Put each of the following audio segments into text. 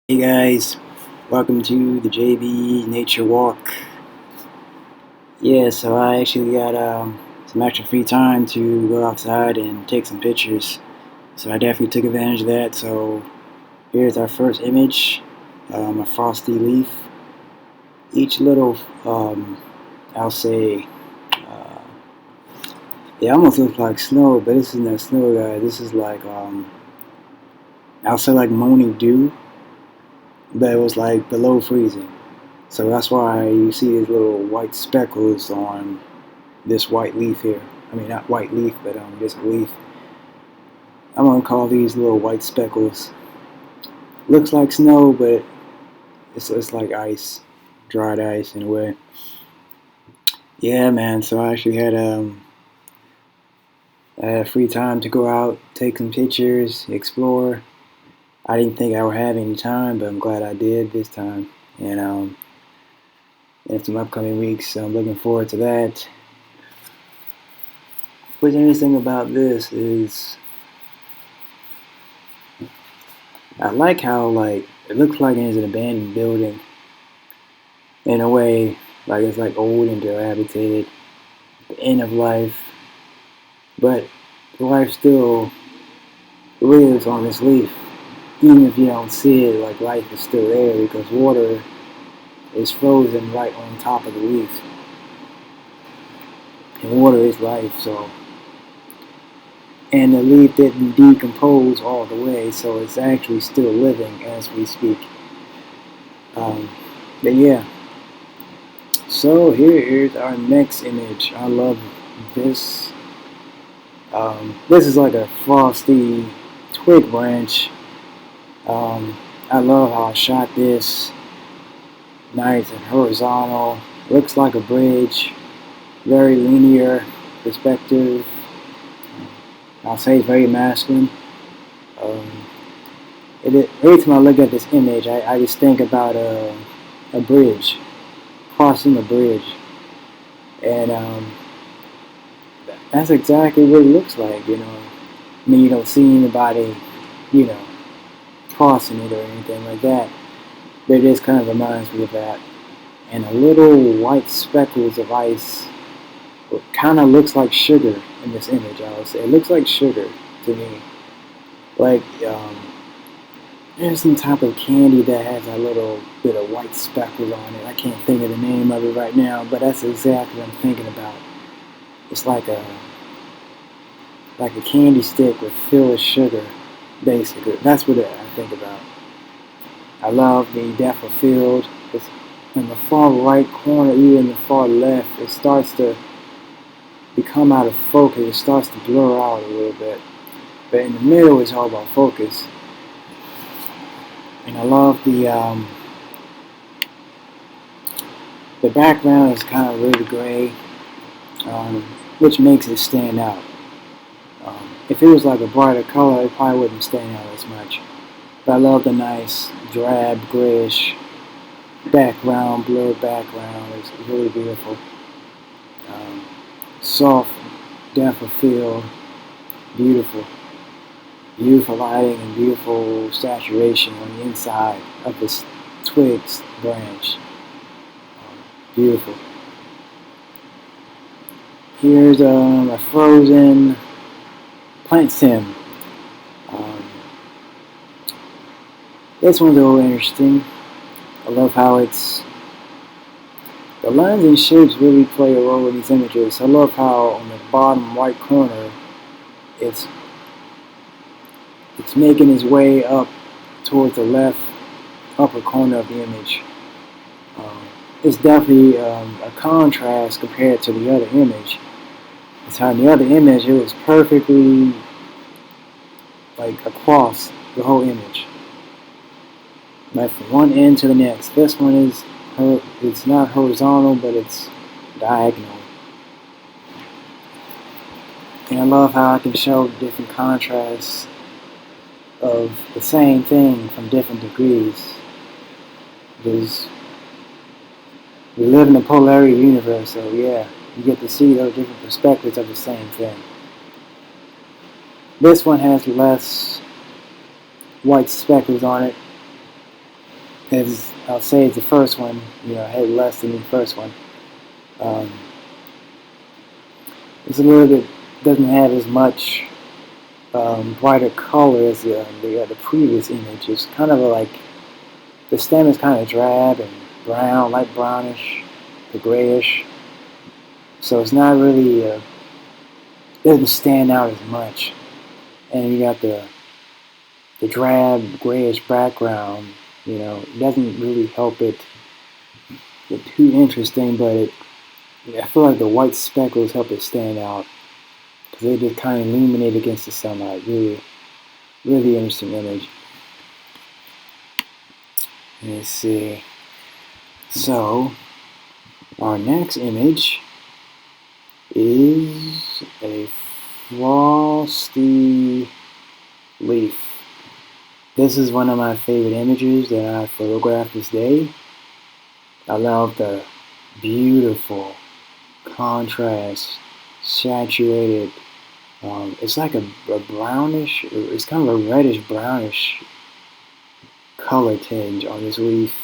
Hey guys, welcome to the JB Nature Walk. Yeah, so I actually got some extra free time to go outside and take some pictures. So I definitely took advantage of that. So here's our first image, a frosty leaf. Each little, I'll say, uh, it almost looks like snow, but this isn't snow, guys. This is like, I'll say like morning dew, but it was like below freezing. So that's why you see these little white speckles on this white leaf here. I mean, not white leaf, but this leaf. I'm gonna call these little white speckles. Looks like snow, but it's like ice, dried ice in a way. Yeah, man. So I had free time to go out, take some pictures, explore. I didn't think I would have any time, but I'm glad I did this time. And in some upcoming weeks, so I'm looking forward to that. What's interesting about this is I like how like it looks like it's an abandoned building in a way, like it's like old and dilapidated, the end of life, but life still lives on this leaf. Even if you don't see it, like life is still there because water is frozen right on top of the leaf, and water is life. So, and the leaf didn't decompose all the way, so it's actually still living as we speak. Um, but yeah. So here's our next image. I love this. This is like a frosty twig branch. I love how I shot this. Nice and horizontal. Looks like a bridge. Very linear perspective. I'll say it's very masculine. Um, every time I look at this image, I just think about a bridge, crossing a bridge. And that's exactly what it looks like. I mean, you don't see anybody, you know, crossing it or anything like that. But it just kind of reminds me of that. And a little white speckles of ice. It kind of looks like sugar in this image, I would say. It looks like sugar to me. Like, there's some type of candy that has a little bit of white speckles on it. I can't think of the name of it right now, but that's exactly what I'm thinking about. It's like a candy stick with filled with sugar, basically. That's what I think about. I love the depth of field. It's in the far right corner, even in the far left, it starts to become out of focus. It starts to blur out a little bit. But in the middle, it's all about focus. And I love the background is kind of really gray, which makes it stand out. If it was like a brighter color, it probably wouldn't stand out as much. But I love the nice drab grayish background, blurred background. It's really beautiful. Um, Soft depth of field, beautiful. Beautiful lighting and beautiful saturation on the inside of this twigs branch. Beautiful. Here's a frozen plant stem. Um, this one's a little interesting. I love how the lines and shapes really play a role in these images. I love how on the bottom right corner it's making its way up towards the left upper corner of the image. Um, it's definitely a contrast compared to the other image. It's how in the other image it was perfectly like across the whole image, like from one end to the next. This one is it's not horizontal, but it's diagonal. And I love how I can show different contrasts of the same thing from different degrees. Because we live in a polarity universe, so yeah, you get to see those different perspectives of the same thing. This one has less white speckles on it. as I'll say, it's the first one. Had less than the first one. Um, it's a little bit doesn't have as much brighter color as the previous image. It's kind of like the stem is kind of drab and brown, light brownish to grayish. So it's not really doesn't stand out as much. And you got the drab grayish background. It doesn't really help it get too interesting, but I feel like the white speckles help it stand out because they just kind of illuminate against the sunlight. Really, really interesting image. Let's see. So, our next image is a frosty leaf. This is one of my favorite images that I photographed this day. I love the beautiful contrast, saturated. It's like a brownish, it's kind of a reddish brownish color tinge on this leaf.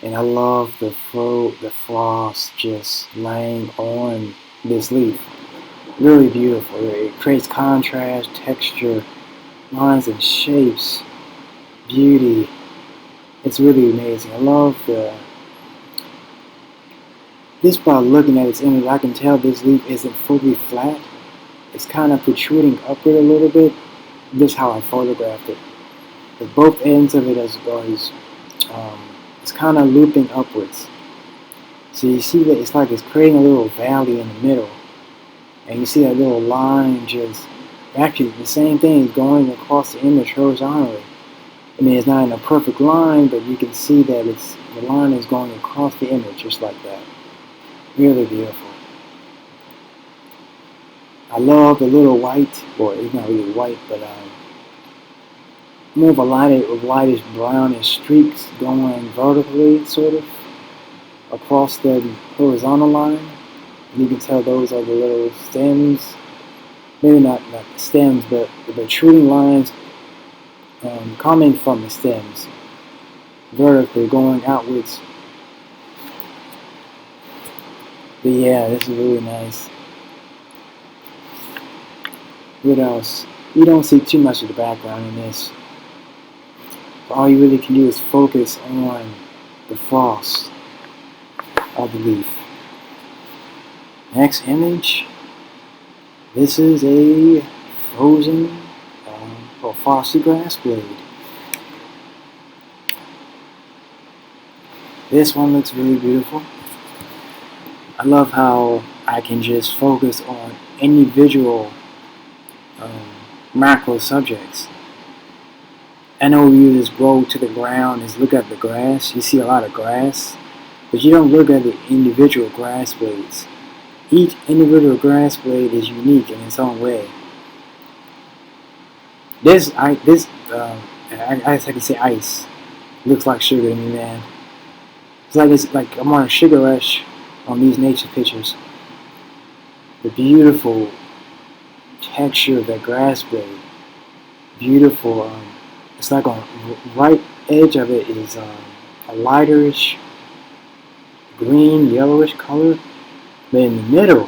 And I love the frost just laying on this leaf. Really beautiful. It creates contrast, texture, lines and shapes, beauty. It's really amazing. I love just by looking at its image, I can tell this leaf isn't fully flat. It's kind of protruding upward a little bit. This is how I photographed it. But both ends of it it's kind of looping upwards. So you see that it's like it's creating a little valley in the middle. And you see that little line actually the same thing is going across the image horizontally. I mean, it's not in a perfect line, but you can see that the line is going across the image just like that. Really beautiful. I love the little white, or it's not really white, but more of a lightish brownish streaks going vertically, sort of, across the horizontal line. And you can tell those are the little stems. Maybe not the stems, but the protruding lines coming from the stems, vertically going outwards. But yeah, this is really nice. What else? You don't see too much of the background in this. All you really can do is focus on the frost of the leaf. Next image. This is a frozen or frosty grass blade. This one looks really beautiful. I love how I can just focus on individual macro subjects. I know you just go to the ground and look at the grass. You see a lot of grass, but you don't look at the individual grass blades. Each individual grass blade is unique in its own way. I can say ice. Looks like sugar to me, man. It's like I'm on a sugar rush on these nature pictures. The beautiful texture of that grass blade. Beautiful. It's like on the right edge of it is a lighterish green, yellowish color. But in the middle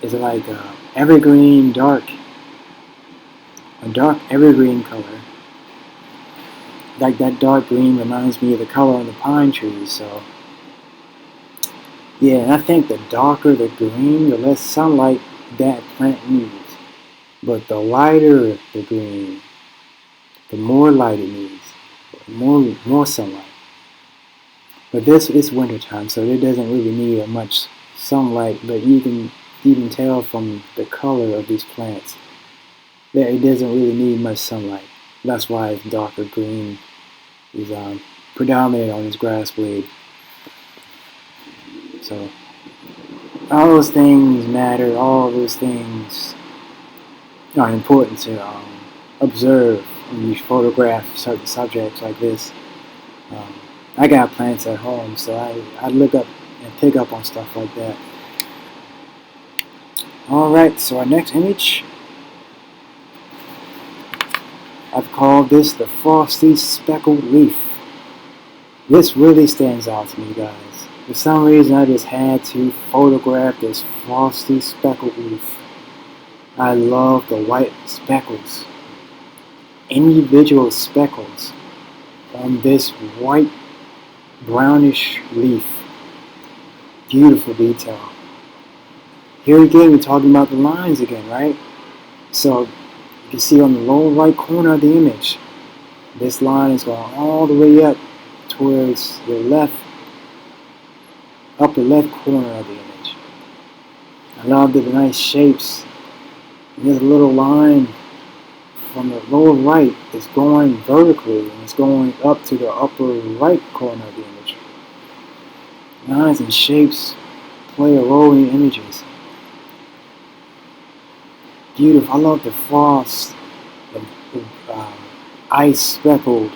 is like a dark evergreen color. Like that dark green reminds me of the color on the pine trees. So yeah, and I think the darker the green, the less sunlight that plant needs. But the lighter the green, the more light it needs, more sunlight. But this is wintertime, so it doesn't really need much sunlight, but you can even tell from the color of these plants that it doesn't really need much sunlight. That's why it's darker green is predominant on this grass blade. So all those things matter. All those things are important to observe when you photograph certain subjects like this. I got plants at home, so I look up and pick up on stuff like that. Alright, so our next image, I've called this the frosty speckled leaf. This really stands out to me, guys. For some reason, I just had to photograph this frosty speckled leaf. I love the white speckles, individual speckles on this white brownish leaf. Beautiful detail. Here again, we're talking about the lines again, right? So you can see on the lower right corner of the image, this line is going all the way up towards the left, upper left corner of the image. I love the nice shapes. And there's a little line from the lower right is going vertically and it's going up to the upper right corner of the image. Lines and shapes play a role in images. Beautiful. I love the frost, the ice speckles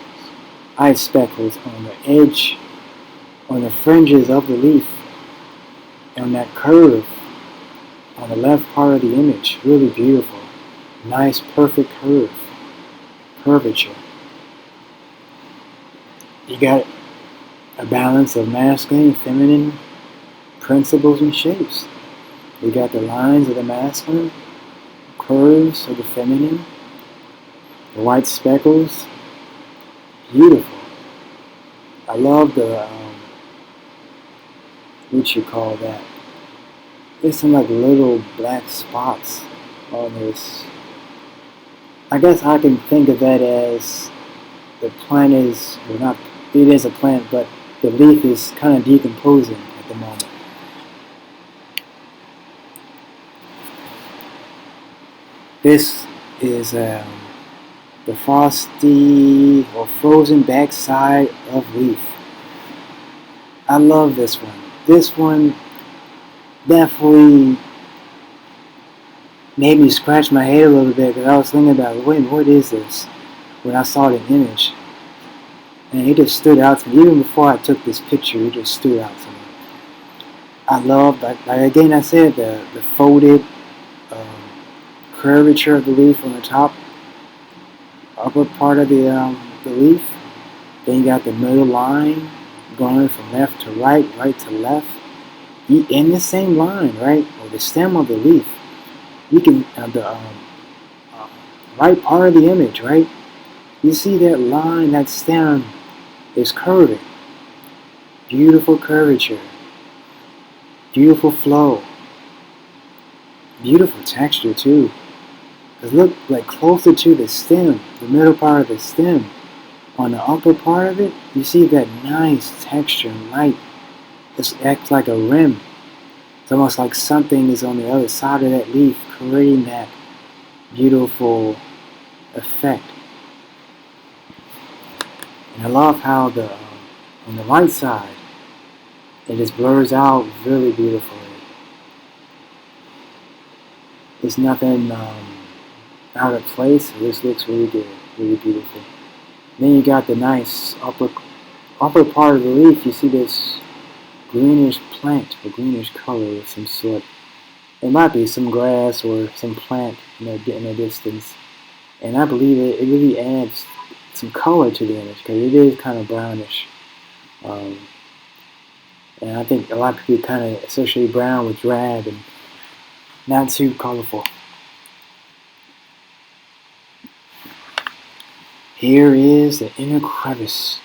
on the edge, on the fringes of the leaf, on that curve on the left part of the image. Really beautiful. Nice, perfect curvature. You got a balance of masculine and feminine principles and shapes. You got the lines of the masculine, curves of the feminine, the white speckles. Beautiful. I love the, what you call that? There's some like little black spots on this. I guess I can think of that as the plant is, well not, it is a plant, but the leaf is kind of decomposing at the moment. This is the frosty or frozen backside of leaf. I love this one. This one definitely made me scratch my head a little bit because I was thinking about, wait, what is this? When I saw the image. And it just stood out to me. Even before I took this picture, it just stood out to me. I love, like again I said, the folded curvature of the leaf on the top, upper part of the leaf. Then you got the middle line going from left to right, right to left. In the same line, right, or the stem of the leaf, you can the right part of the image, right. You see that line, that stem is curving. Beautiful curvature, beautiful flow, beautiful texture too. Because look, like closer to the stem, the middle part of the stem, on the upper part of it, you see that nice texture and light. It acts like a rim. It's almost like something is on the other side of that leaf, creating that beautiful effect. And I love how on the right side, it just blurs out really beautifully. There's nothing out of place. This looks really good, really beautiful. Then you got the nice upper part of the leaf. You see this greenish plant, a greenish color of some sort. It might be some grass or some plant in the distance. And I believe it really adds some color to the image because it is kind of brownish. And I think a lot of people kind of associate brown with drab and not too colorful. Here is the inner crevice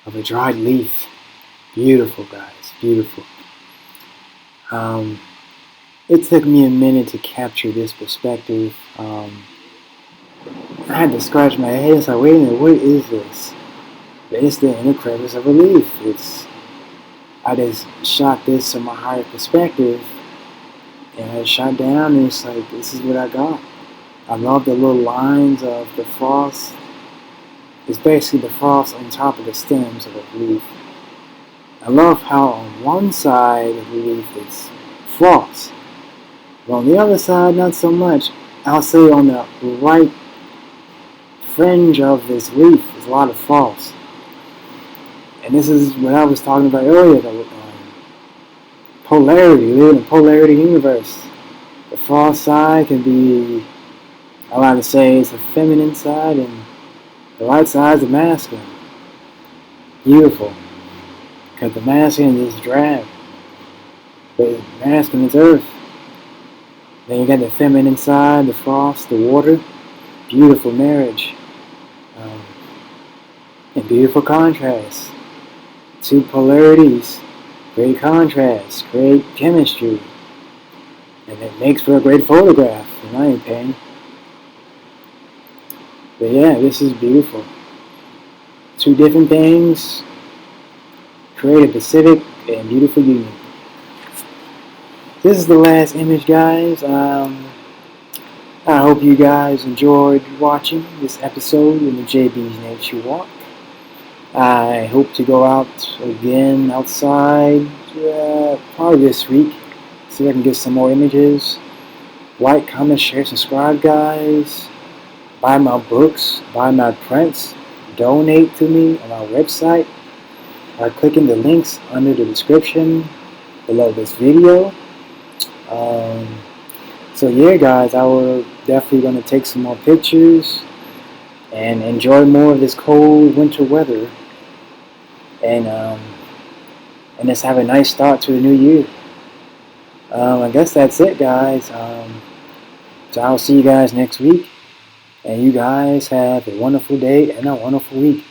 of a dried leaf. Beautiful, guys, beautiful. It took me a minute to capture this perspective. I had to scratch my head and say, wait a minute, what is this? It's the inner crevice of a leaf. I just shot this from a higher perspective, and I shot down, and it's like, this is what I got. I love the little lines of the frost. It's basically the frost on top of the stems of a leaf. I love how on one side of the leaf is frost, but on the other side, not so much. I'll say on the right fringe of this leaf is a lot of frost. And this is what I was talking about earlier, the polarity. We live in a polarity universe. The frost side can be, I like to say, it's the feminine side, and the light side is the masculine. Beautiful. Because the masculine is drab, but the masculine is earth. Then you got the feminine side, the frost, the water. Beautiful marriage. Um, and beautiful contrast. Two polarities. Great contrast. Great chemistry. And it makes for a great photograph, in my opinion. But yeah, this is beautiful. Two different things create a Pacific and beautiful union. This is the last image, guys. I hope you guys enjoyed watching this episode in the JB's Nature Walk. I hope to go out again outside probably this week. See if I can get some more images. Like, comment, share, subscribe, guys. Buy my books, buy my prints, donate to me on our website by clicking the links under the description below this video. So yeah, guys, I will definitely going to take some more pictures and enjoy more of this cold winter weather, and just have a nice start to the new year. I guess that's it, guys. So I'll see you guys next week, and you guys have a wonderful day and a wonderful week.